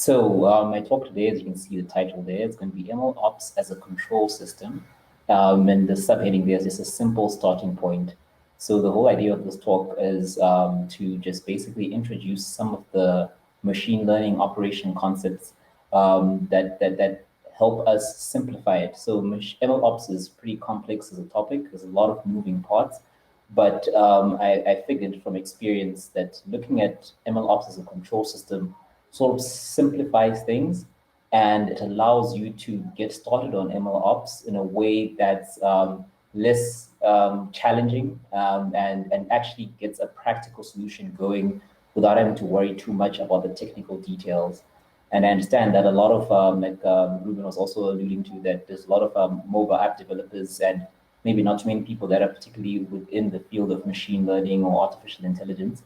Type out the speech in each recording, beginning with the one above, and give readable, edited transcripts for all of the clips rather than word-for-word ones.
So my talk today, as you can see the title there, it's going to be MLOps as a control system. And the subheading there is just a simple starting point. So the whole idea of this talk is to just basically introduce some of the machine learning operation concepts that help us simplify it. So MLOps is pretty complex as a topic. There's a lot of moving parts. But I figured from experience that looking at MLOps as a control system sort of simplifies things, and it allows you to get started on MLOps in a way that's less challenging, and actually gets a practical solution going without having to worry too much about the technical details. And I understand that a lot of, Ruben was also alluding to, that there's a lot of mobile app developers and maybe not too many people that are particularly within the field of machine learning or artificial intelligence.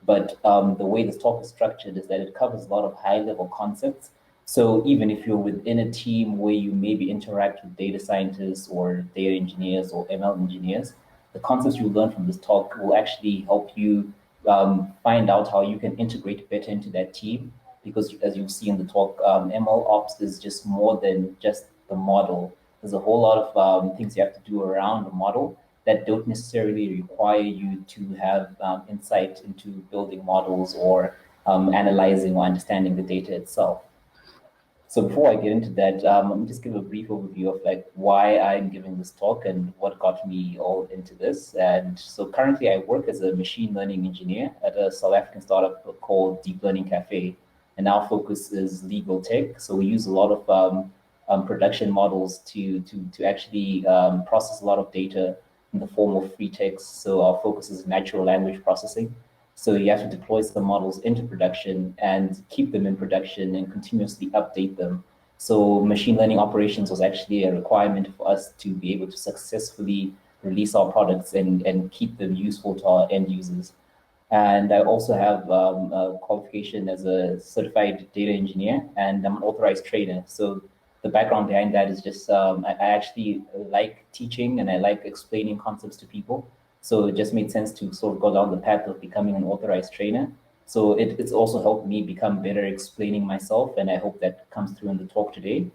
But the way this talk is structured is that it covers a lot of high-level concepts. So even if you're within a team where you maybe interact with data scientists or data engineers or ML engineers, the concepts you learn from this talk will actually help you find out how you can integrate better into that team. Because as you see in the talk, ML ops is just more than just the model. There's a whole lot of things you have to do around the model that don't necessarily require you to have insight into building models or analyzing or understanding the data itself. So before I get into that, let me just give a brief overview of like why I'm giving this talk and what got me all into this. And so currently I work as a machine learning engineer at a South African startup called Deep Learning Cafe. And our focus is legal tech. So we use a lot of production models to actually process a lot of data in the form of free text. So our focus is natural language processing. So you have to deploy some models into production and keep them in production and continuously update them. So machine learning operations was actually a requirement for us to be able to successfully release our products and keep them useful to our end users. And I also have a qualification as a certified data engineer, and I'm an authorized trainer. So the background behind that is just I actually like teaching and I like explaining concepts to people. So it just made sense to sort of go down the path of becoming an authorized trainer. So it's also helped me become better explaining myself, and I hope that comes through in the talk today.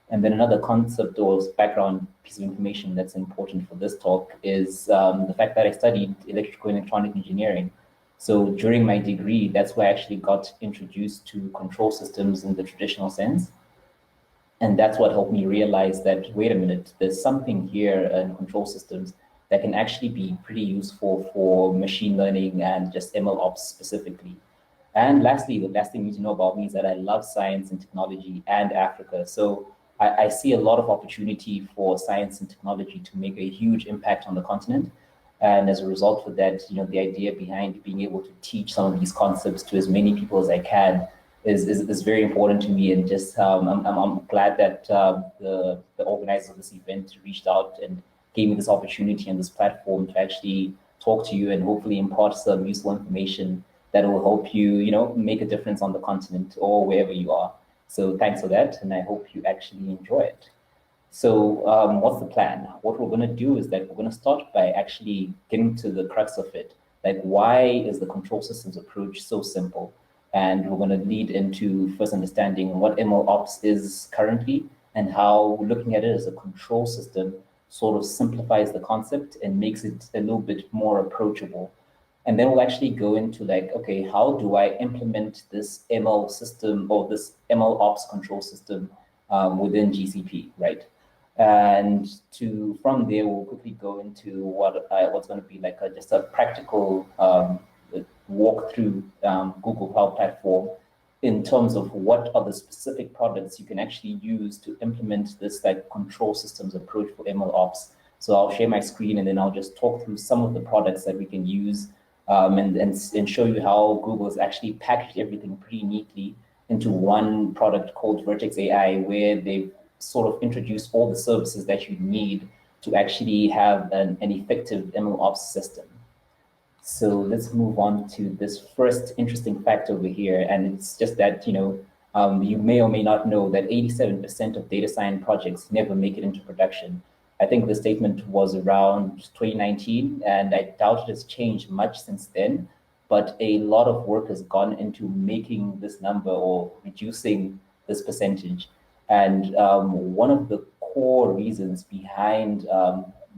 And then another concept or background piece of information that's important for this talk is the fact that I studied electrical and electronic engineering. So during my degree, that's where I actually got introduced to control systems in the traditional sense. And that's what helped me realize that, wait a minute, there's something here in control systems that can actually be pretty useful for machine learning and just ML ops specifically. And lastly, the last thing you need to know about me is that I love science and technology and Africa. So I see a lot of opportunity for science and technology to make a huge impact on the continent. And as a result of that, the idea behind being able to teach some of these concepts to as many people as I can is very important to me. And just I'm glad that the organizers of this event reached out and gave me this opportunity and this platform to actually talk to you and hopefully impart some useful information that will help you, make a difference on the continent or wherever you are. So thanks for that, and I hope you actually enjoy it. So what's the plan? What we're going to do is that we're going to start by actually getting to the crux of it. Like, why is the control systems approach so simple? And we're going to lead into first understanding what MLOps is currently and how looking at it as a control system sort of simplifies the concept and makes it a little bit more approachable. And then we'll actually go into like, okay, how do I implement this ML system or this MLOps control system within GCP, right? And from there, we'll quickly go into what's going to be like just a practical walk through Google Cloud Platform in terms of what are the specific products you can actually use to implement this like control systems approach for ML ops. So I'll share my screen and then I'll just talk through some of the products that we can use and show you how Google has actually packaged everything pretty neatly into one product called Vertex AI, where they've sort of introduced all the services that you need to actually have an effective ML ops system. So let's move on to this first interesting fact over here. And it's just that, you may or may not know that 87% of data science projects never make it into production. I think the statement was around 2019, and I doubt it has changed much since then. but a lot of work has gone into making this number or reducing this percentage. And one of the core reasons behind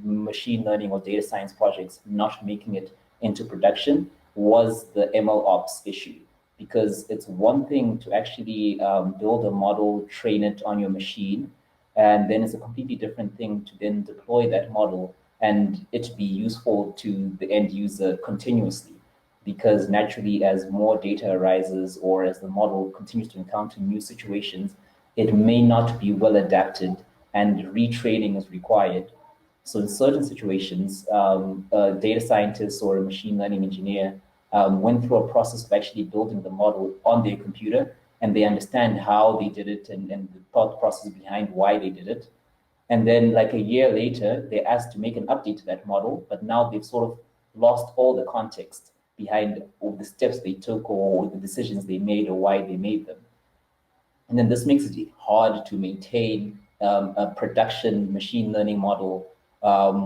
machine learning or data science projects not making it into production was the MLOps issue. Because it's one thing to actually build a model, train it on your machine, and then it's a completely different thing to then deploy that model and it be useful to the end user continuously. Because naturally, as more data arises or as the model continues to encounter new situations, it may not be well adapted and retraining is required. So in certain situations, a data scientist or a machine learning engineer went through a process of actually building the model on their computer, and they understand how they did it and the thought process behind why they did it. And then like a year later, they're asked to make an update to that model, but now they've sort of lost all the context behind all the steps they took or the decisions they made or why they made them. And then this makes it hard to maintain a production machine learning model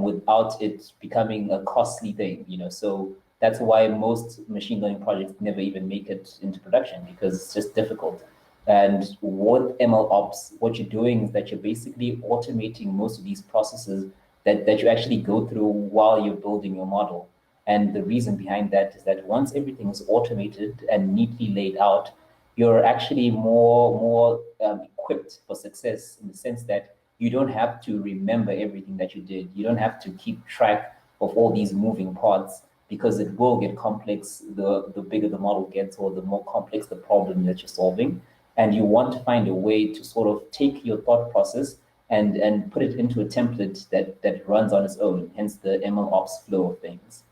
without it becoming a costly thing, you know. So that's why most machine learning projects never even make it into production because it's just difficult. And with MLOps, what you're doing is that you're basically automating most of these processes that you actually go through while you're building your model. And the reason behind that is that once everything is automated and neatly laid out, you're actually more equipped for success in the sense that you don't have to remember everything that you did. You don't have to keep track of all these moving parts because it will get complex the bigger the model gets or the more complex the problem that you're solving. And you want to find a way to sort of take your thought process and put it into a template that runs on its own, hence the MLOps flow of things.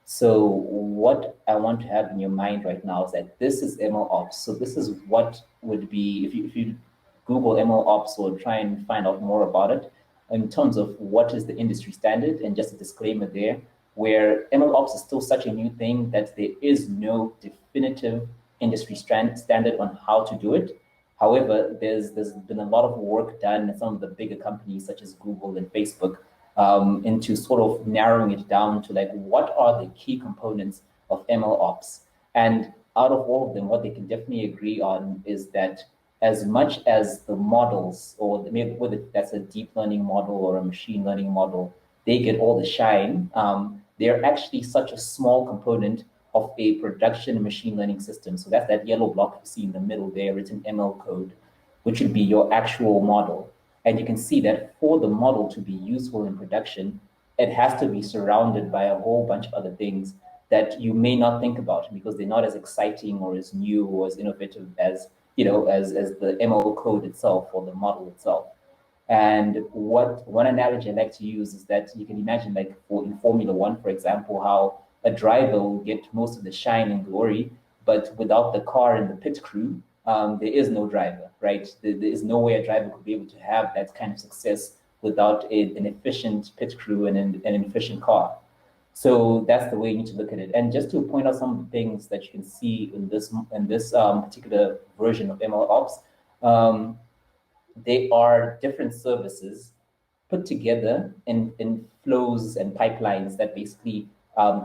So what I want to have in your mind right now is that this is MLOps. So this is what would be, if you Google MLOps or try and find out more about it, in terms of what is the industry standard, and just a disclaimer there, where MLOps is still such a new thing that there is no definitive industry standard on how to do it. However, there's been a lot of work done in some of the bigger companies such as Google and Facebook into sort of narrowing it down to like what are the key components of MLOps. And out of all of them, what they can definitely agree on is that as much as the models, or maybe whether that's a deep learning model or a machine learning model, they get all the shine, they're actually such a small component of a production machine learning system. So that's that yellow block you see in the middle there, written ML code, which would be your actual model. And you can see that for the model to be useful in production, it has to be surrounded by a whole bunch of other things that you may not think about because they're not as exciting or as new or as innovative as, you know, as the ML code itself or the model itself. And what one analogy I like to use is that you can imagine, like in Formula One, for example, how a driver will get most of the shine and glory, but without the car and the pit crew, there is no driver, right? There is no way a driver could be able to have that kind of success without an efficient pit crew and an efficient car. So that's the way you need to look at it. And just to point out some of the things that you can see in this particular version of MLOps, they are different services put together in flows and pipelines that basically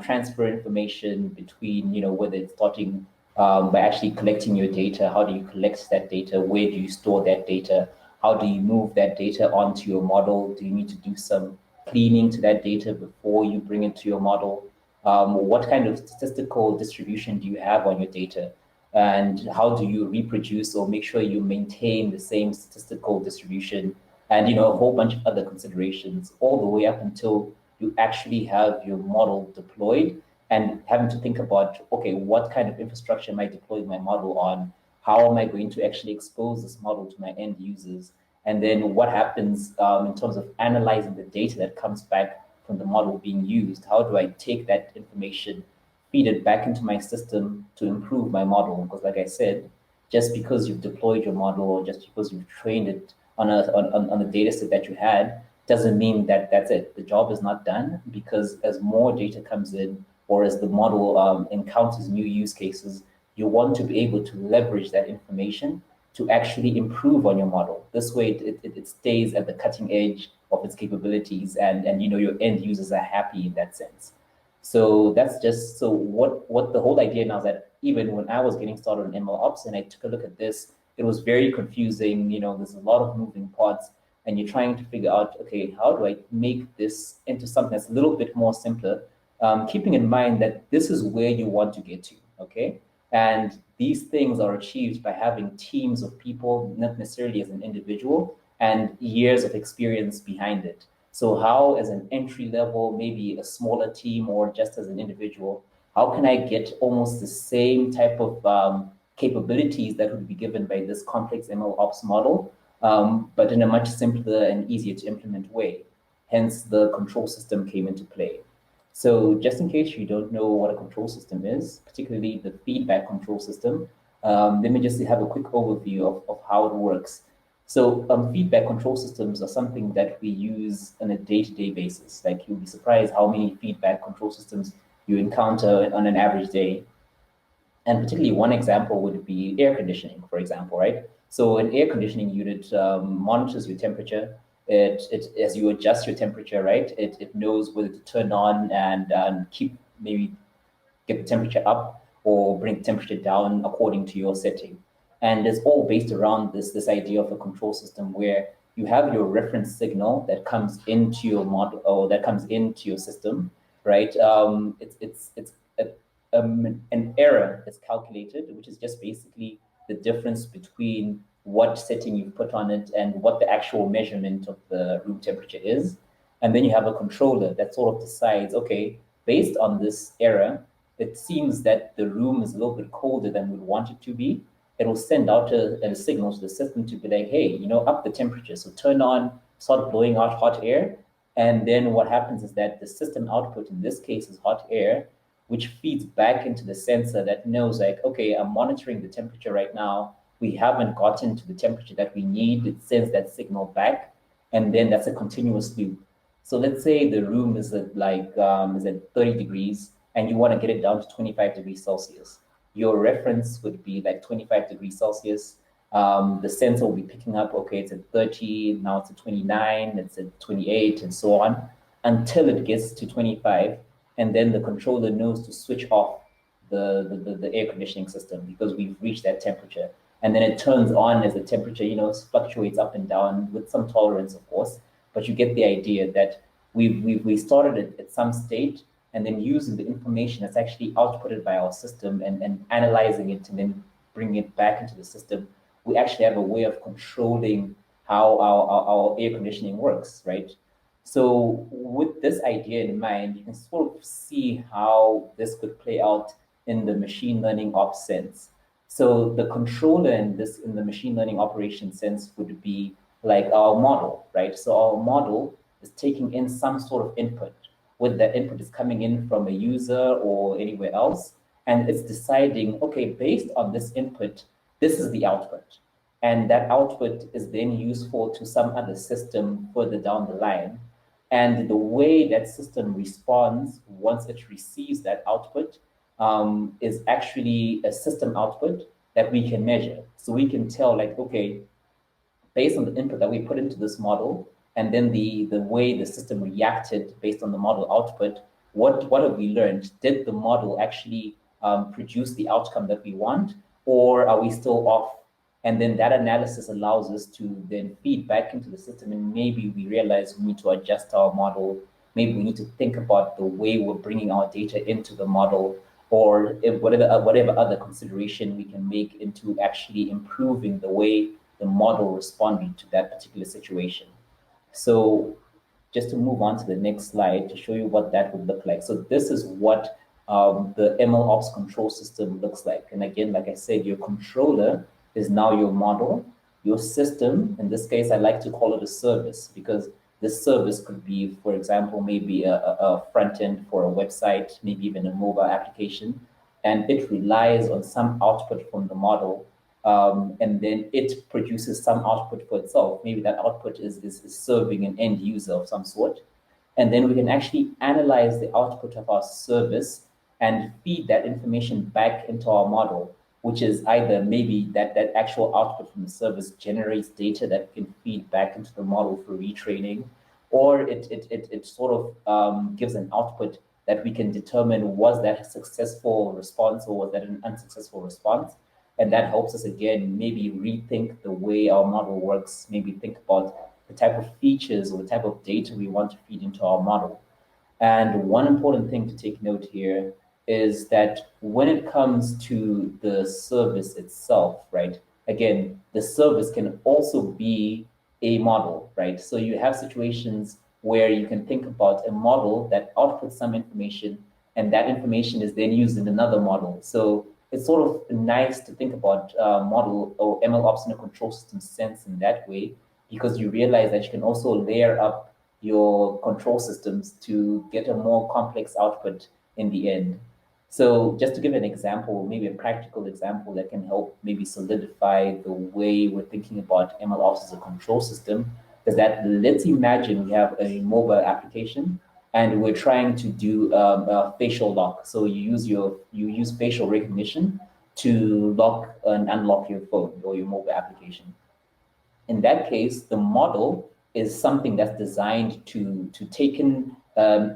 transfer information between, you know, whether it's starting by actually collecting your data, how do you collect that data, where do you store that data, how do you move that data onto your model, do you need to do some cleaning to that data before you bring it to your model, what kind of statistical distribution do you have on your data, and how do you reproduce or make sure you maintain the same statistical distribution, and, you know, a whole bunch of other considerations all the way up until you actually have your model deployed and having to think about, okay, what kind of infrastructure am I deploying my model on? How am I going to actually expose this model to my end users? And then what happens in terms of analyzing the data that comes back from the model being used? How do I take that information, feed it back into my system to improve my model? Because like I said, just because you've deployed your model or just because you've trained it on the data set that you had doesn't mean that that's it. The job is not done, because as more data comes in or as the model encounters new use cases, you want to be able to leverage that information to actually improve on your model. This way, it stays at the cutting edge of its capabilities, and you know, your end users are happy in that sense. So that's just, so what the whole idea now is that even when I was getting started in MLOps and I took a look at this, it was very confusing. There's a lot of moving parts, and you're trying to figure out, okay, how do I make this into something that's a little bit more simpler, keeping in mind that this is where you want to get to, okay? And these things are achieved by having teams of people, not necessarily as an individual, and years of experience behind it. So how, as an entry level, maybe a smaller team or just as an individual, how can I get almost the same type of capabilities that would be given by this complex MLOps model, but in a much simpler and easier to implement way? Hence, the control system came into play. So just in case you don't know what a control system is, particularly the feedback control system, let me just have a quick overview of how it works. So feedback control systems are something that we use on a day-to-day basis. Like, you'll be surprised how many feedback control systems you encounter on an average day. And particularly one example would be air conditioning, for example, right? So an air conditioning unit monitors your temperature. As you adjust your temperature, right, it knows whether to turn on and keep, maybe get the temperature up or bring the temperature down according to your setting. And it's all based around this idea of a control system where you have your reference signal that comes into your model, or that comes into your system, right? It's an error is calculated, which is just basically the difference between what setting you've put on it and what the actual measurement of the room temperature is. And then you have a controller that sort of decides, okay, based on this error, it seems that the room is a little bit colder than we'd want it to be. It will send out a signal to the system to be like, hey, up the temperature. So turn on, start blowing out hot air. And then what happens is that the system output in this case is hot air, which feeds back into the sensor that knows, like, okay, I'm monitoring the temperature right now. We haven't gotten to the temperature that we need. It sends that signal back. And then that's a continuous loop. So let's say the room is at is at 30 degrees and you want to get it down to 25 degrees Celsius. Your reference would be like 25 degrees Celsius. The sensor will be picking up, okay, it's at 30, now it's at 29, it's at 28, and so on, until it gets to 25. And then the controller knows to switch off the air conditioning system because we've reached that temperature. And then it turns on as the temperature, fluctuates up and down with some tolerance, of course. But you get the idea that we started at some state, and then using the information that's actually outputted by our system and analyzing it and then bringing it back into the system, we actually have a way of controlling how our air conditioning works, right? So with this idea in mind, you can sort of see how this could play out in the machine learning ops sense. So the controller in the machine learning operation sense would be like our model, right? So our model is taking in some sort of input, whether that input is coming in from a user or anywhere else, and it's deciding, okay, based on this input, this is the output. And that output is then useful to some other system further down the line. And the way that system responds once it receives that output is actually a system output that we can measure. So we can tell, like, okay, based on the input that we put into this model, and then the way the system reacted based on the model output, what have we learned? Did the model actually produce the outcome that we want, or are we still off? And then that analysis allows us to then feed back into the system, and maybe we realize we need to adjust our model. Maybe we need to think about the way we're bringing our data into the model, or whatever other consideration we can make into actually improving the way the model responded to that particular situation. So just to move on to the next slide to show you what that would look like. So this is what the MLOps control system looks like. And again, like I said, your controller is now your model. Your system, in this case, I like to call it a service, because this service could be, for example, maybe a front end for a website, maybe even a mobile application, and it relies on some output from the model, and then it produces some output for itself. Maybe that output is serving an end user of some sort. And then we can actually analyze the output of our service and feed that information back into our model, which is either maybe that actual output from the service generates data that can feed back into the model for retraining, or it sort of gives an output that we can determine, was that a successful response or was that an unsuccessful response? And that helps us, again, maybe rethink the way our model works, maybe think about the type of features or the type of data we want to feed into our model. And one important thing to take note here is that when it comes to the service itself, right? Again, the service can also be a model, right? So you have situations where you can think about a model that outputs some information, and that information is then used in another model. So it's sort of nice to think about model or MLOps in a control system sense in that way, because you realize that you can also layer up your control systems to get a more complex output in the end. So just to give an example, maybe a practical example that can help maybe solidify the way we're thinking about MLOps as a control system, is that let's imagine we have a mobile application and we're trying to do a facial lock. So you use facial recognition to lock and unlock your phone or your mobile application. In that case, the model is something that's designed to take in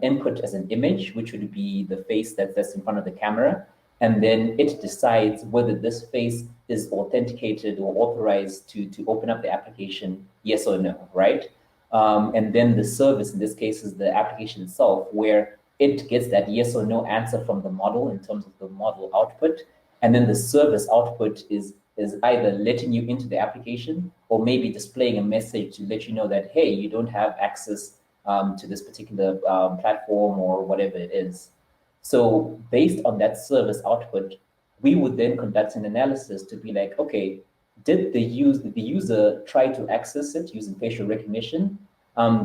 input as an image, which would be the face that's in front of the camera. And then it decides whether this face is authenticated or authorized to open up the application, yes or no, right? And then the service, in this case, is the application itself, where it gets that yes or no answer from the model in terms of the model output. And then the service output is either letting you into the application or maybe displaying a message to let you know that, hey, you don't have access to this particular platform or whatever it is. So based on that service output, we would then conduct an analysis to be like, okay, did the user try to access it using facial recognition?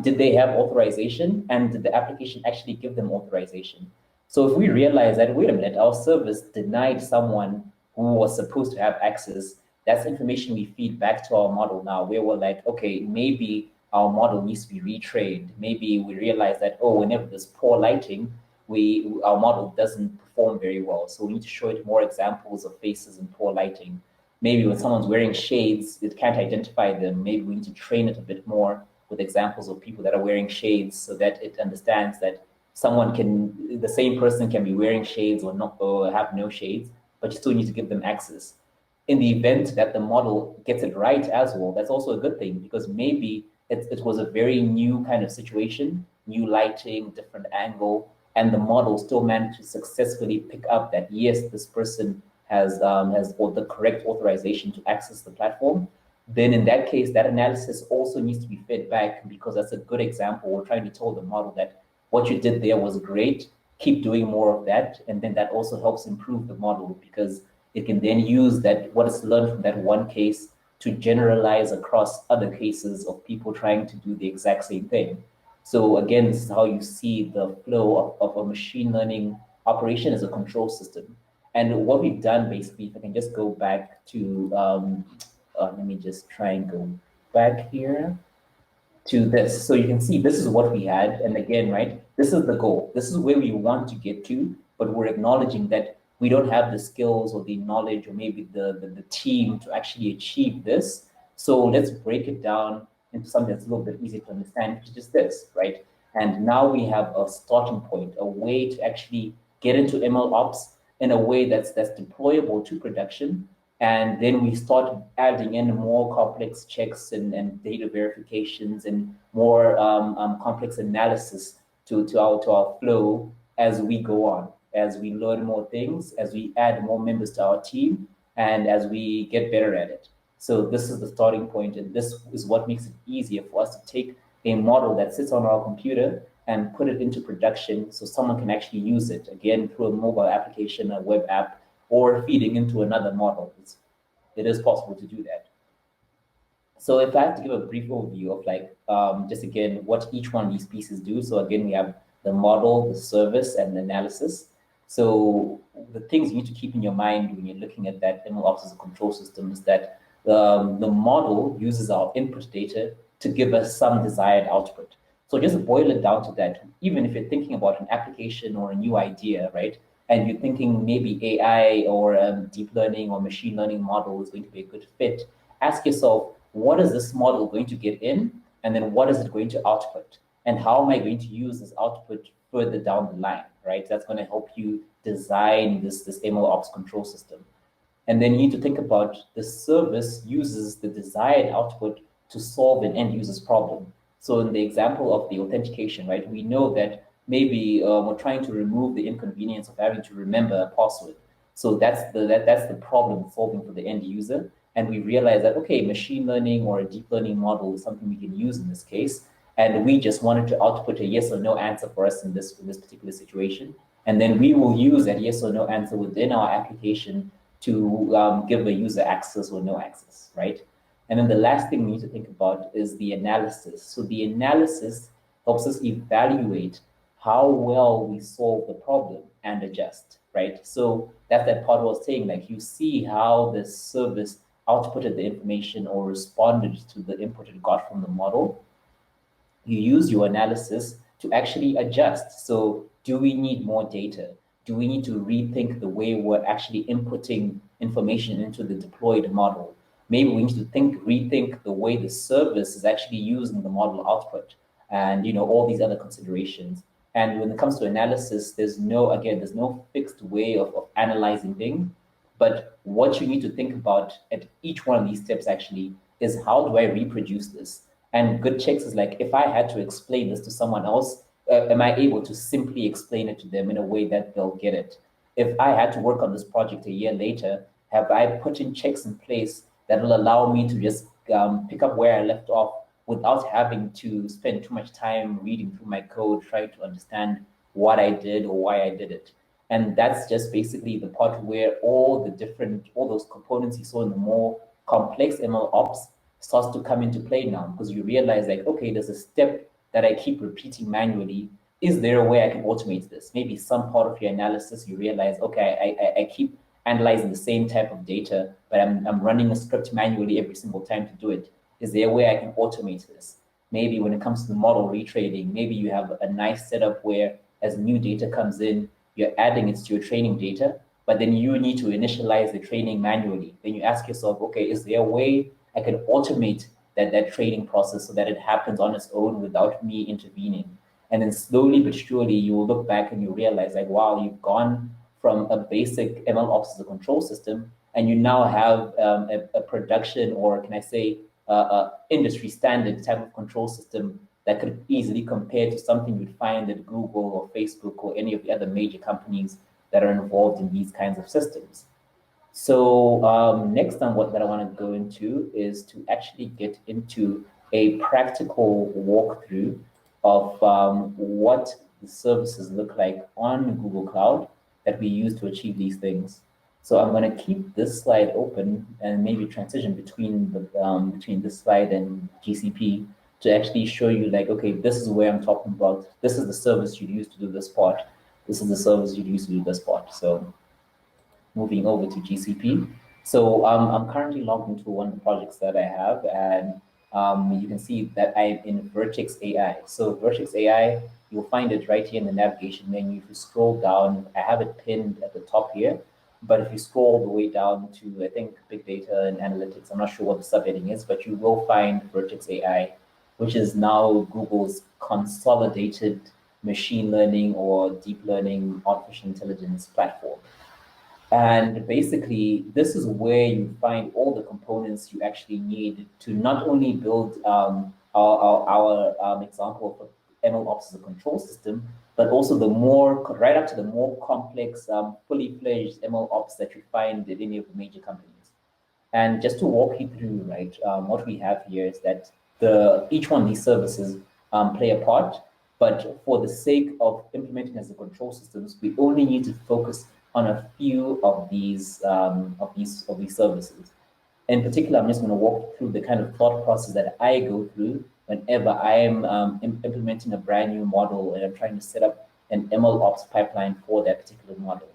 Did they have authorization? And did the application actually give them authorization? So if we realize that, wait a minute, our service denied someone who was supposed to have access, that's information we feed back to our model now, where we're like, okay, maybe our model needs to be retrained. Maybe we realize that, oh, whenever there's poor lighting, our model doesn't perform very well. So we need to show it more examples of faces in poor lighting. Maybe when someone's wearing shades, it can't identify them. Maybe we need to train it a bit more with examples of people that are wearing shades so that it understands that the same person can be wearing shades or not, or have no shades, but you still need to give them access. In the event that the model gets it right as well, that's also a good thing, because maybe it was a very new kind of situation, new lighting, different angle, and the model still managed to successfully pick up that, yes, this person has the correct authorization to access the platform. Then in that case, that analysis also needs to be fed back, because that's a good example. We're trying to tell the model that what you did there was great, keep doing more of that. And then that also helps improve the model, because it can then use that, what it's learned from that one case, to generalize across other cases of people trying to do the exact same thing. So again, this is how you see the flow of a machine learning operation as a control system. And what we've done, basically, if I can just go back to, let me just try and go back here to this. So you can see this is what we had. And again, right, this is the goal. This is where we want to get to, but we're acknowledging that we don't have the skills or the knowledge or maybe the team to actually achieve this. So let's break it down into something that's a little bit easier to understand, which is just this, right? And now we have a starting point, a way to actually get into MLOps in a way that's deployable to production. And then we start adding in more complex checks and data verifications and more complex analysis to our flow as we go on, as we learn more things, as we add more members to our team, and as we get better at it. So this is the starting point, and this is what makes it easier for us to take a model that sits on our computer and put it into production so someone can actually use it, again, through a mobile application, a web app, or feeding into another model. It is possible to do that. So if I have to give a brief overview of just again, what each one of these pieces do. So again, we have the model, the service, and the analysis. So the things you need to keep in your mind when you're looking at that MLOps as a control system is that the model uses our input data to give us some desired output. So just boil it down to that. Even if you're thinking about an application or a new idea, right? And you're thinking maybe AI or deep learning or machine learning model is going to be a good fit, ask yourself, what is this model going to get in? And then what is it going to output? And how am I going to use this output further down the line, right? That's going to help you design this MLOps control system. And then you need to think about the service uses the desired output to solve an end user's problem. So in the example of the authentication, right, we know that maybe we're trying to remove the inconvenience of having to remember a password. So that's the problem solving for the end user. And we realize that, okay, machine learning or a deep learning model is something we can use in this case. And we just wanted to output a yes or no answer for us in this particular situation. And then we will use that yes or no answer within our application to give a user access or no access, right? And then the last thing we need to think about is the analysis. So the analysis helps us evaluate how well we solve the problem and adjust, right? So that's that part I was saying, like you see how the service outputted the information or responded to the input it got from the model. You use your analysis to actually adjust. So do we need more data? Do we need to rethink the way we're actually inputting information into the deployed model? Maybe we need to rethink the way the service is actually using the model output and all these other considerations. And when it comes to analysis, there's no fixed way of analyzing things. But what you need to think about at each one of these steps actually is how do I reproduce this? And good checks is like, if I had to explain this to someone else, am I able to simply explain it to them in a way that they'll get it? If I had to work on this project a year later, have I put in checks in place that will allow me to just pick up where I left off without having to spend too much time reading through my code, trying to understand what I did or why I did it? And that's just basically the part where all those components you saw in the more complex ML ops starts to come into play now, because you realize like, okay, there's a step that I keep repeating manually. Is there a way I can automate this? Maybe some part of your analysis, you realize, okay, I keep analyzing the same type of data, but I'm running a script manually every single time to do it. Is there a way I can automate this? Maybe when it comes to the model retraining, maybe you have a nice setup where as new data comes in, you're adding it to your training data, but then you need to initialize the training manually. Then you ask yourself, okay, is there a way I can automate that training process so that it happens on its own without me intervening? And then slowly but surely, you will look back and you realize like, wow, you've gone from a basic MLOps as a control system, and you now have a production, or can I say, industry standard type of control system that could easily compare to something you'd find at Google or Facebook or any of the other major companies that are involved in these kinds of systems. So next on that I want to go into is to actually get into a practical walkthrough of what the services look like on Google Cloud that we use to achieve these things. So I'm going to keep this slide open and maybe transition between this slide and GCP to actually show you like, okay, this is where I'm talking about. This is the service you'd use to do this part. This is the service you'd use to do this part. So moving over to GCP. So I'm currently logged into one of the projects that I have, and you can see that I'm in Vertex AI. So Vertex AI, you'll find it right here in the navigation menu. If you scroll down, I have it pinned at the top here, but if you scroll all the way down to, I think, big data and analytics, I'm not sure what the subheading is, but you will find Vertex AI, which is now Google's consolidated machine learning or deep learning artificial intelligence platform. And basically, this is where you find all the components you actually need to not only build our example of MLOps as a control system, but also right up to the more complex, fully fledged MLOps that you find at any of the major companies. And just to walk you through, right, what we have here is that each one of these services play a part, but for the sake of implementing as a control systems, we only need to focus on a few of these services. In particular, I'm just going to walk through the kind of thought process that I go through whenever I am implementing a brand new model and I'm trying to set up an MLOps pipeline for that particular model.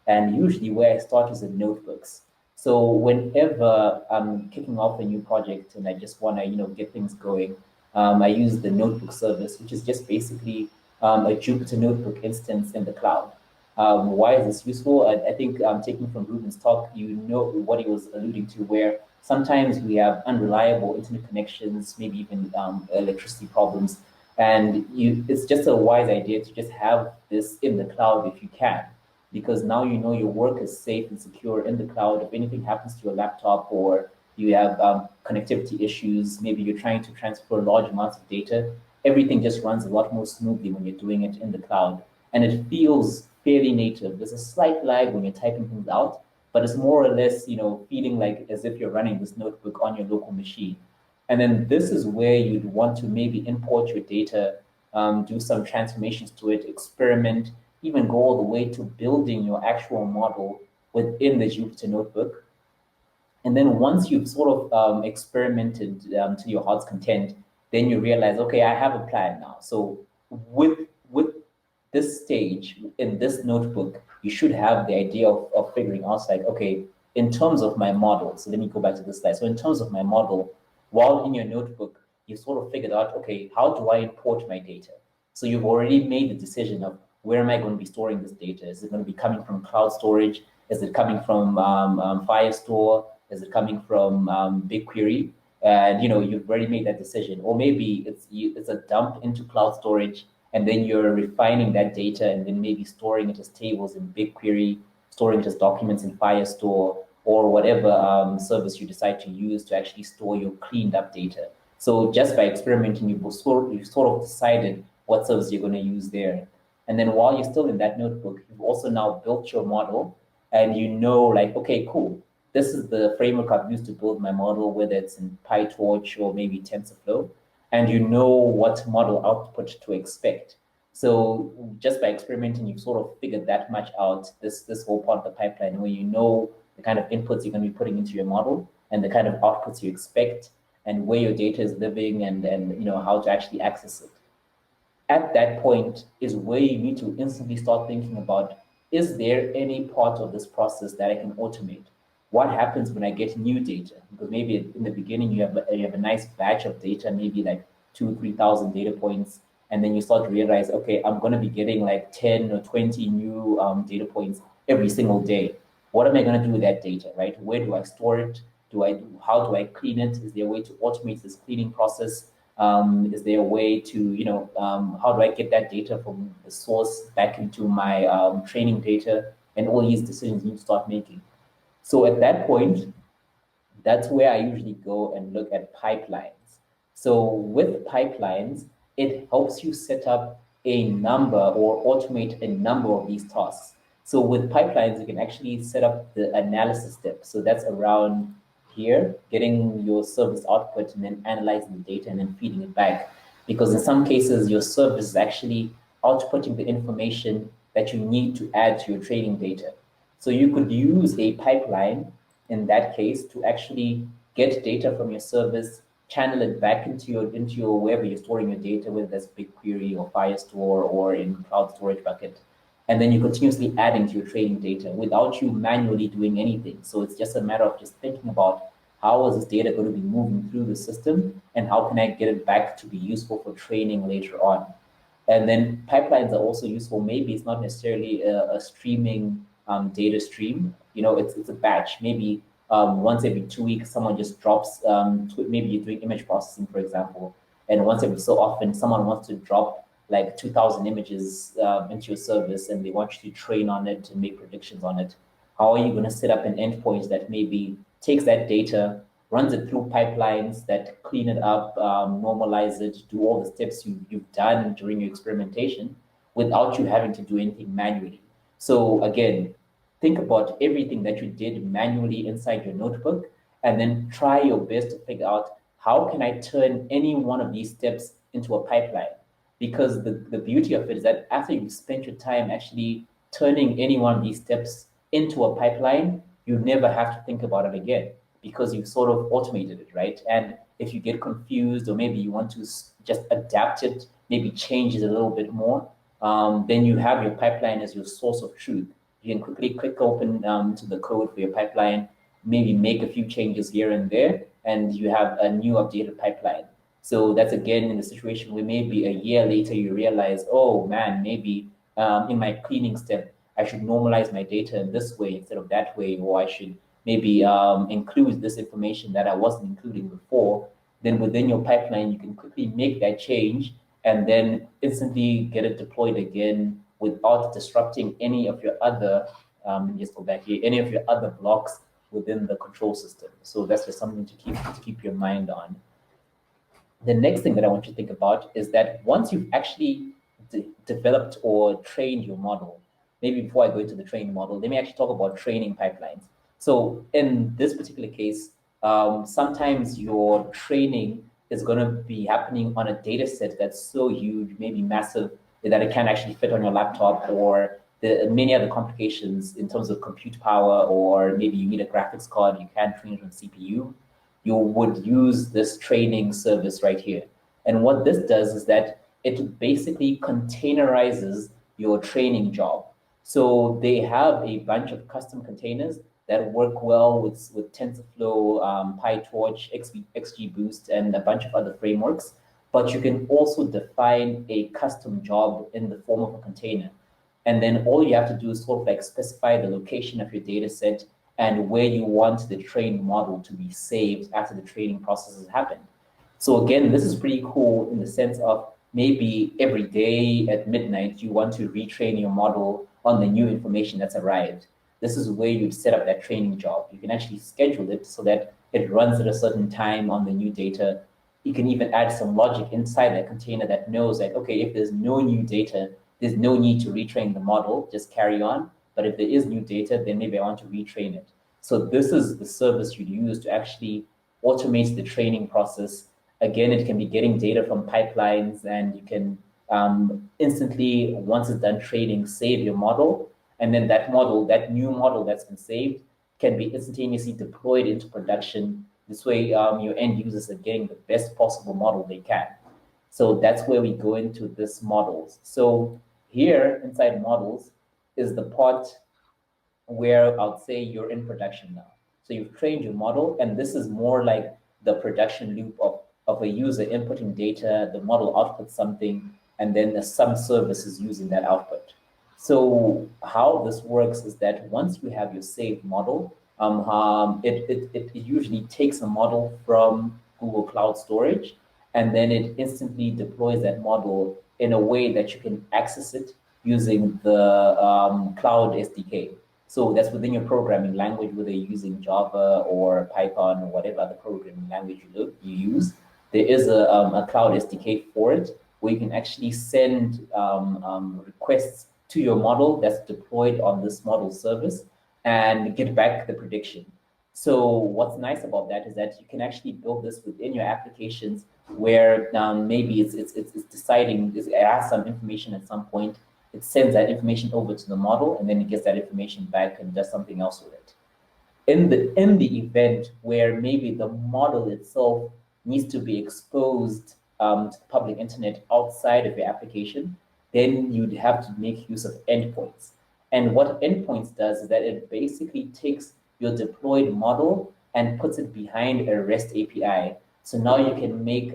And usually where I start is in notebooks. So whenever I'm kicking off a new project and I just want to, get things going, I use the notebook service, which is just basically a Jupyter notebook instance in the cloud. Why is this useful? I think taking from Ruben's talk, you know what he was alluding to, where sometimes we have unreliable internet connections, maybe even electricity problems. And it's just a wise idea to just have this in the cloud if you can, because now you know your work is safe and secure in the cloud. If anything happens to your laptop or you have connectivity issues, maybe you're trying to transfer large amounts of data, everything just runs a lot more smoothly when you're doing it in the cloud. And it feels fairly native. There's a slight lag when you're typing things out, but it's more or less, feeling like as if you're running this notebook on your local machine. And then this is where you'd want to maybe import your data, do some transformations to it, experiment, even go all the way to building your actual model within the Jupyter notebook. And then once you've sort of experimented to your heart's content, then you realize, okay, I have a plan now. So with this stage in this notebook, you should have the idea of figuring out like, okay, in terms of my model. So let me go back to this slide. So in terms of my model, while in your notebook, you sort of figured out, okay, how do I import my data? So you've already made the decision of where am I going to be storing this data? Is it going to be coming from cloud storage? Is it coming from Firestore? Is it coming from BigQuery? And you've already made that decision. Or maybe it's a dump into cloud storage, and then you're refining that data and then maybe storing it as tables in BigQuery, storing it as documents in Firestore, or whatever service you decide to use to actually store your cleaned up data. So just by experimenting, you've sort of decided what service you're going to use there. And then while you're still in that notebook, you've also now built your model, and like, okay, cool. This is the framework I've used to build my model, whether it's in PyTorch or maybe TensorFlow, and you know what model output to expect. So just by experimenting, you've sort of figured that much out, this whole part of the pipeline, where you know the kind of inputs you're going to be putting into your model and the kind of outputs you expect and where your data is living and how to actually access it. At that point is where you need to instantly start thinking about, is there any part of this process that I can automate? What happens when I get new data? Because maybe in the beginning you have a nice batch of data, maybe like 2,000-3,000 data points, and then you start to realize, okay, I'm going to be getting like 10 or 20 new data points every single day. What am I going to do with that data, right? Where do I store it? How do I clean it? Is there a way to automate this cleaning process? Is there a way to, how do I get that data from the source back into my training data? And all these decisions you need to start making. So at that point, that's where I usually go and look at pipelines. So with pipelines, it helps you set up a number or automate a number of these tasks. So with pipelines, you can actually set up the analysis step. So that's around here, getting your service output and then analyzing the data and then feeding it back. Because in some cases, your service is actually outputting the information that you need to add to your training data. So you could use a pipeline in that case to actually get data from your service, channel it back into your wherever you're storing your data, whether that's BigQuery or Firestore or in cloud storage bucket. And then you're continuously adding to your training data without you manually doing anything. So it's just a matter of just thinking about how is this data going to be moving through the system and how can I get it back to be useful for training later on. And then pipelines are also useful. Maybe it's not necessarily a streaming data stream. It's a batch. Maybe once every 2 weeks, someone just drops, maybe you're doing image processing, for example, and once every so often, someone wants to drop like 2,000 images into your service and they want you to train on it and make predictions on it. How are you going to set up an endpoint that maybe takes that data, runs it through pipelines that clean it up, normalize it, do all the steps you've done during your experimentation without you having to do anything manually? So again, think about everything that you did manually inside your notebook and then try your best to figure out how can I turn any one of these steps into a pipeline? Because the beauty of it is that after you've spent your time actually turning any one of these steps into a pipeline, you never have to think about it again because you've sort of automated it, right? And if you get confused or maybe you want to just adapt it, maybe change it a little bit more, then you have your pipeline as your source of truth. You can quickly click open to the code for your pipeline, maybe make a few changes here and there, and you have a new updated pipeline. So that's again in the situation where maybe a year later you realize, oh man, maybe in my cleaning step, I should normalize my data in this way instead of that way, or I should maybe include this information that I wasn't including before. Then within your pipeline, you can quickly make that change and then instantly get it deployed again without disrupting any of your other, just go back here, any of your other blocks within the control system. So that's just something to keep your mind on. The next thing that I want you to think about is that once you've actually developed or trained your model, maybe before I go into the training model, let me actually talk about training pipelines. So in this particular case, sometimes your training is going to be happening on a data set that's so huge, maybe massive, that it can't actually fit on your laptop, or the many other complications in terms of compute power, or maybe you need a graphics card, you can't train it on CPU. You would use this training service right here. And what this does is that it basically containerizes your training job. So they have a bunch of custom containers that work well with TensorFlow, PyTorch, XGBoost, and a bunch of other frameworks. But you can also define a custom job in the form of a container. And then all you have to do is sort of like specify the location of your data set and where you want the trained model to be saved after the training process has happened. So again, this is pretty cool in the sense of maybe every day at midnight, you want to retrain your model on the new information that's arrived. This is where you'd set up that training job. You can actually schedule it so that it runs at a certain time on the new data. You can even add some logic inside that container that knows that, okay, if there's no new data, there's no need to retrain the model, just carry on. But if there is new data, then maybe I want to retrain it. So this is the service you'd use to actually automate the training process. Again, it can be getting data from pipelines, and you can instantly, once it's done training, save your model. And then that model, that new model that's been saved, can be instantaneously deployed into production. This way, your end users are getting the best possible model they can. So that's where we go into this models. So here inside models is the part where I'll say you're in production now. So you've trained your model, and this is more like the production loop of a user inputting data, the model outputs something, and then some service is using that output. So how this works is that once you have your saved model, it usually takes a model from Google Cloud Storage, and then it instantly deploys that model in a way that you can access it using the Cloud SDK. So that's within your programming language, whether you're using Java or Python or whatever other programming language you use. There is a Cloud SDK for it, where you can actually send requests to your model that's deployed on this model service and get back the prediction. So what's nice about that is that you can actually build this within your applications, where maybe it's deciding, it has some information at some point, it sends that information over to the model, and then it gets that information back and does something else with it. In the event where maybe the model itself needs to be exposed to the public internet outside of your application, then you'd have to make use of endpoints. And what endpoints does is that it basically takes your deployed model and puts it behind a REST API. So now you can make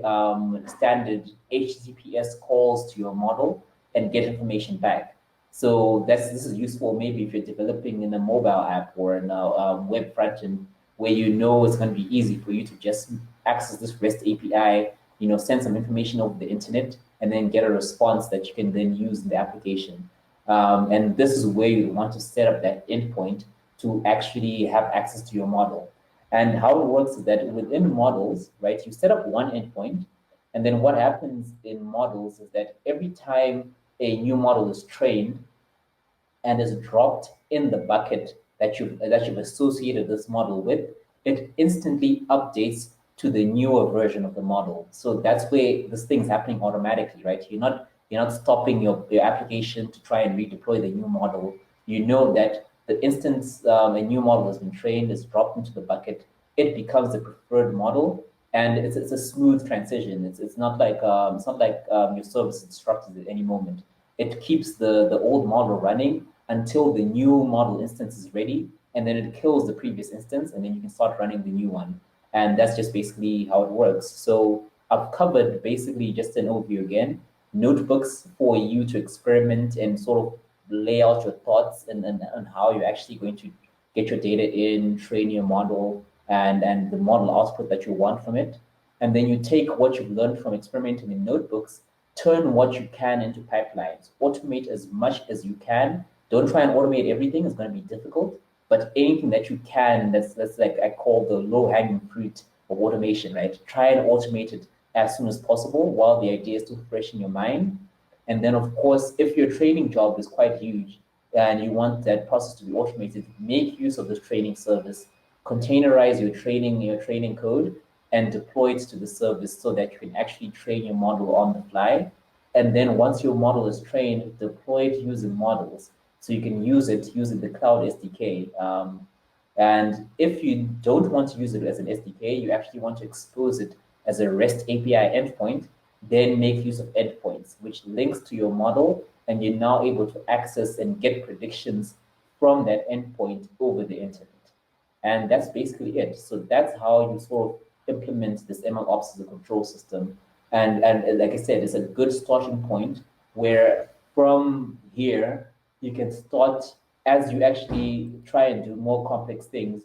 standard HTTPS calls to your model and get information back. So this is useful maybe if you're developing in a mobile app or in a web frontend, where you know it's going to be easy for you to just access this REST API, send some information over the internet, and then get a response that you can then use in the application. And this is where you want to set up that endpoint to actually have access to your model. And how it works is that within models, right, you set up one endpoint, and then what happens in models is that every time a new model is trained and is dropped in the bucket that you've associated this model with, it instantly updates to the newer version of the model. So that's where this thing's happening automatically, right? You're not stopping your application to try and redeploy the new model. You know that the instance a new model has been trained, is dropped into the bucket, it becomes the preferred model, and it's a smooth transition. It's not like your service instructed at any moment. It keeps the old model running until the new model instance is ready, and then it kills the previous instance, and then you can start running the new one. And that's just basically how it works. So I've covered basically just an overview again, notebooks for you to experiment and sort of lay out your thoughts and how you're actually going to get your data in, train your model, and the model output that you want from it. And then you take what you've learned from experimenting in notebooks turn what you can into pipelines, automate as much as you can. Don't try and automate everything, it's going to be difficult, but anything that you can, that's like I call the low-hanging fruit of automation, right? Try and automate it as soon as possible while the idea is still fresh in your mind. And then, of course, if your training job is quite huge and you want that process to be automated, make use of this training service, containerize your training code, and deploy it to the service so that you can actually train your model on the fly. And then once your model is trained, deploy it using models. So you can use it using the Cloud SDK. And if you don't want to use it as an SDK, you actually want to expose it as a REST API endpoint, then make use of endpoints, which links to your model, and you're now able to access and get predictions from that endpoint over the internet. And that's basically it. So that's how you sort of implement this MLOps as a control system. And like I said, it's a good starting point where from here, you can start, as you actually try and do more complex things,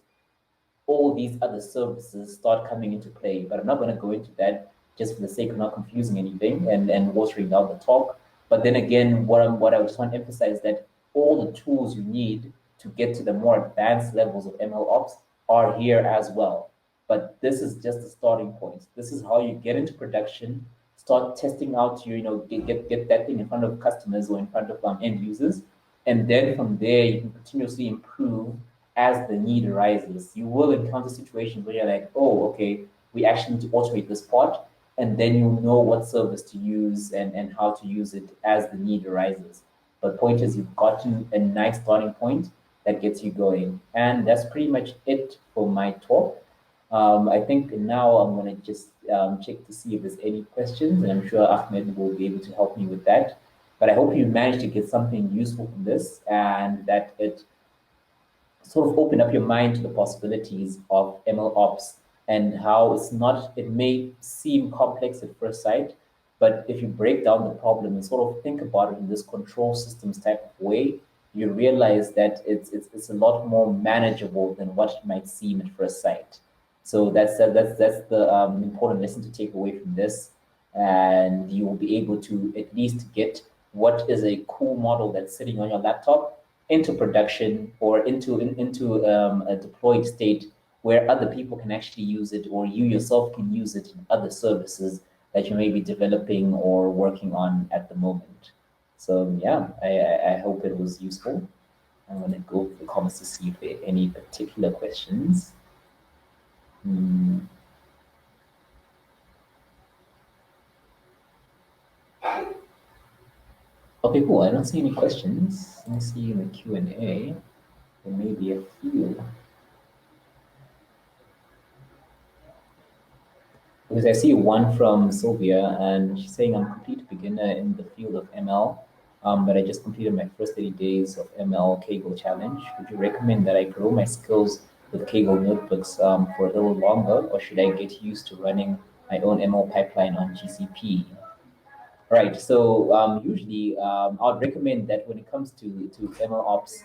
all these other services start coming into play. But I'm not going to go into that just for the sake of not confusing anything and watering down the talk. But then again, what I just want to emphasize that all the tools you need to get to the more advanced levels of ML ops are here as well. But this is just the starting point. This is how you get into production, start testing out your, get that thing in front of customers or in front of end users. And then from there, you can continuously improve as the need arises. You will encounter situations where you're like, oh, okay, we actually need to automate this part. And then you'll know what service to use and how to use it as the need arises. But point is, you've gotten a nice starting point that gets you going. And that's pretty much it for my talk. I think now I'm going to just check to see if there's any questions, and I'm sure Ahmed will be able to help me with that. But I hope you managed to get something useful from this and that it sort of open up your mind to the possibilities of ML ops and how it may seem complex at first sight, but if you break down the problem and sort of think about it in this control systems type of way, you realize that it's a lot more manageable than what it might seem at first sight. So that's the important lesson to take away from this, and you will be able to at least get what is a cool model that's sitting on your laptop into production or into a deployed state where other people can actually use it, or you yourself can use it in other services that you may be developing or working on at the moment. So yeah, I hope it was useful. I'm going to go to the comments to see if there are any particular questions. Okay, cool. I don't see any questions. Let me see in the Q&A. There may be a few. Because I see one from Sylvia, and she's saying, I'm a complete beginner in the field of ML, but I just completed my first 30 days of ML Kaggle challenge. Would you recommend that I grow my skills with Kaggle notebooks for a little longer, or should I get used to running my own ML pipeline on GCP? Right. So usually I'd recommend that when it comes to ML ops,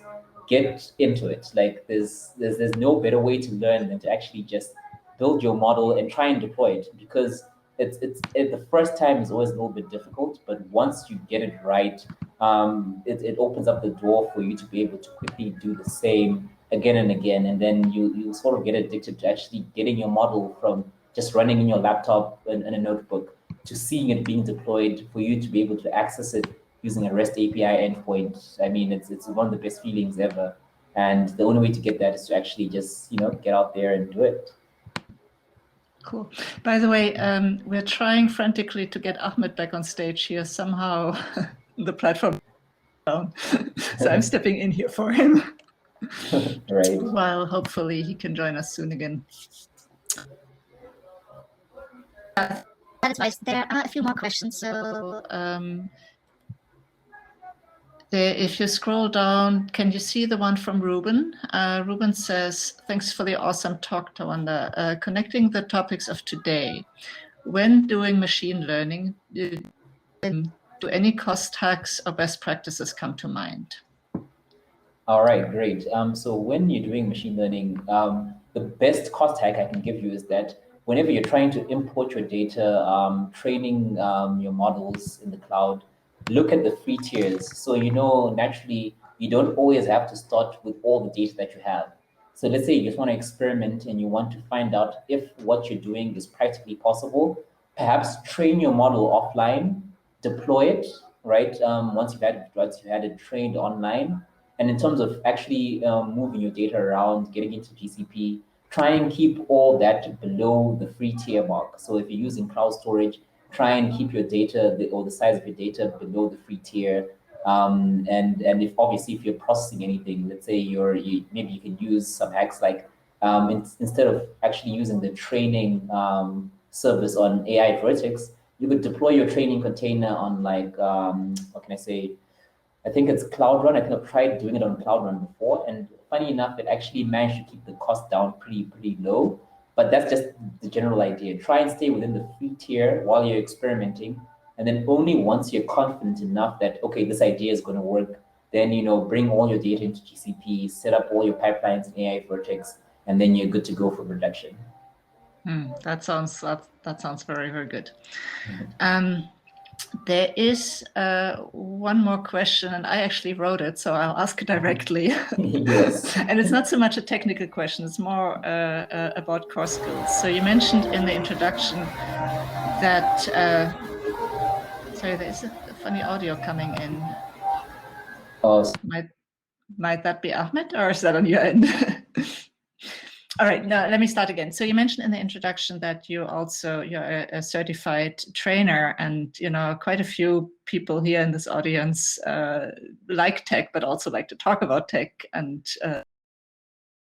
get into it. Like there's no better way to learn than to actually just build your model and try and deploy it, because the first time is always a little bit difficult, but once you get it right, it opens up the door for you to be able to quickly do the same again and again, and then you sort of get addicted to actually getting your model from just running in your laptop and a notebook to seeing it being deployed for you to be able to access it using a REST API endpoint. I mean, it's one of the best feelings ever. And the only way to get that is to actually just, get out there and do it. Cool. By the way, we're trying frantically to get Ahmed back on stage here. Somehow the platform down. So I'm stepping in here for him. Right. While hopefully he can join us soon again. That is why there are a few more questions. So if you scroll down, can you see the one from Ruben? Ruben says, thanks for the awesome talk, Tawanda. Connecting the topics of today. When doing machine learning, do any cost hacks or best practices come to mind? All right, great. So when you're doing machine learning, the best cost hack I can give you is that whenever you're trying to import your data, training your models in the cloud, look at the free tiers. So, naturally, you don't always have to start with all the data that you have. So let's say you just want to experiment and you want to find out if what you're doing is practically possible. Perhaps train your model offline, deploy it, right? Once you've had it trained online. And in terms of actually moving your data around, getting into GCP, try and keep all that below the free tier mark. So if you're using cloud storage, try and keep your data or the size of your data below the free tier. And if obviously if you're processing anything, let's say maybe you can use some hacks like instead of actually using the training service on AI Vertex, you could deploy your training container on like what can I say? I think it's Cloud Run. I think I've tried doing it on Cloud Run before, and funny enough, it actually managed to keep the cost down pretty low. But that's just the general idea. Try and stay within the free tier while you're experimenting, and then only once you're confident enough that okay, this idea is going to work, then bring all your data into GCP, set up all your pipelines in AI Vertex, and then you're good to go for production. That sounds very, very good. There is one more question, and I actually wrote it, so I'll ask it directly. Yes. And it's not so much a technical question, it's more about core skills. So you mentioned in the introduction that, sorry, there is a funny audio coming in. Might that be Ahmed, or is that on your end? All right, now let me start again. So you mentioned in the introduction that you're a certified trainer, and quite a few people here in this audience like tech, but also like to talk about tech. And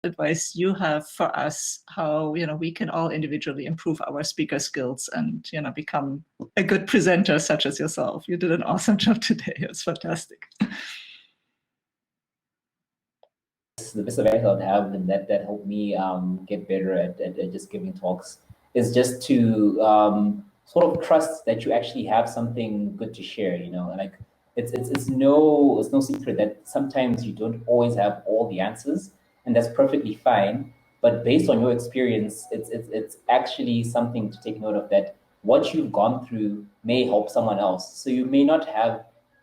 advice you have for us how we can all individually improve our speaker skills and become a good presenter, such as yourself. You did an awesome job today. It was fantastic. The best advice I would have, and that helped me get better at just giving talks, is just to sort of trust that you actually have something good to share. Like it's no secret that sometimes you don't always have all the answers, and that's perfectly fine. But based on your experience, it's actually something to take note of, that what you've gone through may help someone else. So you may not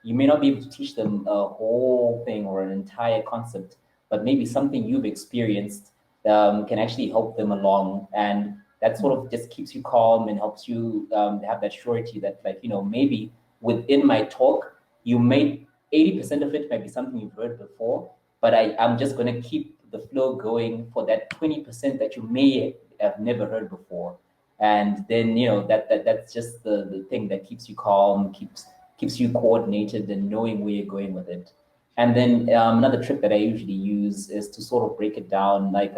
be able to teach them a whole thing or an entire concept, but maybe something you've experienced can actually help them along. And that sort of just keeps you calm and helps you have that surety that, like, maybe within my talk, 80% of it might be something you've heard before, but I'm just going to keep the flow going for that 20% that you may have never heard before. And then, that's just the thing that keeps you calm, keeps you coordinated and knowing where you're going with it. And then another trick that I usually use is to sort of break it down. Like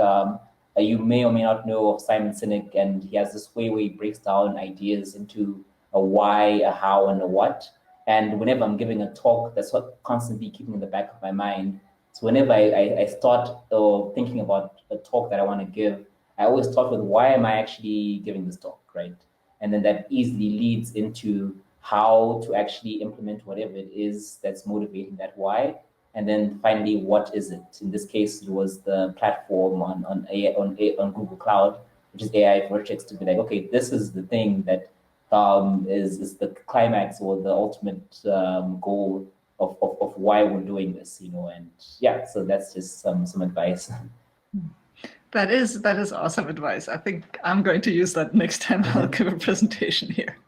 you may or may not know of Simon Sinek, and he has this way where he breaks down ideas into a why, a how, and a what. And whenever I'm giving a talk, that's what constantly keeping in the back of my mind. So whenever I start thinking about a talk that I want to give, I always start with why am I actually giving this talk, right? And then that easily leads into how to actually implement whatever it is that's motivating that why. And then finally, what is it? In this case, it was the platform on Google Cloud, which is AI Vertex, to be like, okay, this is the thing that is the climax or the ultimate goal of why we're doing this, and yeah, so that's just some advice. That is awesome advice. I think I'm going to use that next time I'll give a presentation here.